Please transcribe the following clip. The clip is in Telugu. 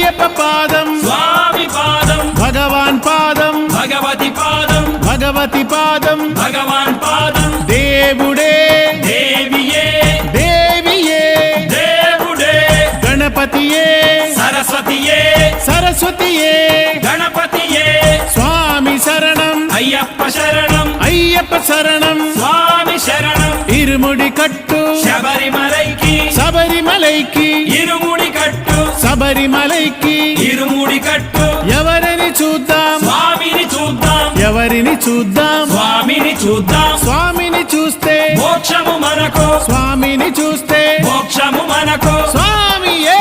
అయ్యప్ప పాదం స్వామి పాదం భగవాన్ పాదం భగవతి పాదం భగవతి పాదం భగవాన్ పాదం దేవుడే దేవియే దేవియే దేవుడే గణపతియే సరస్వతియే సరస్వతియే గణపతియే స్వామి శరణం అయ్యప్ప శరణం అయ్యప్ప శరణం స్వామి శరణం ఇరుముడి కట్టు శబరిమలైకి శబరిమలైకి ఇరుముడి కట్టు శబరిమలైకి ఇరుముడి కట్టు ఎవరిని చూద్దాం స్వామిని చూద్దాం ఎవరిని చూద్దాం స్వామిని చూద్దాం స్వామిని చూస్తే మోక్షము మనకు స్వామిని చూస్తే మోక్షము మనకు స్వామియే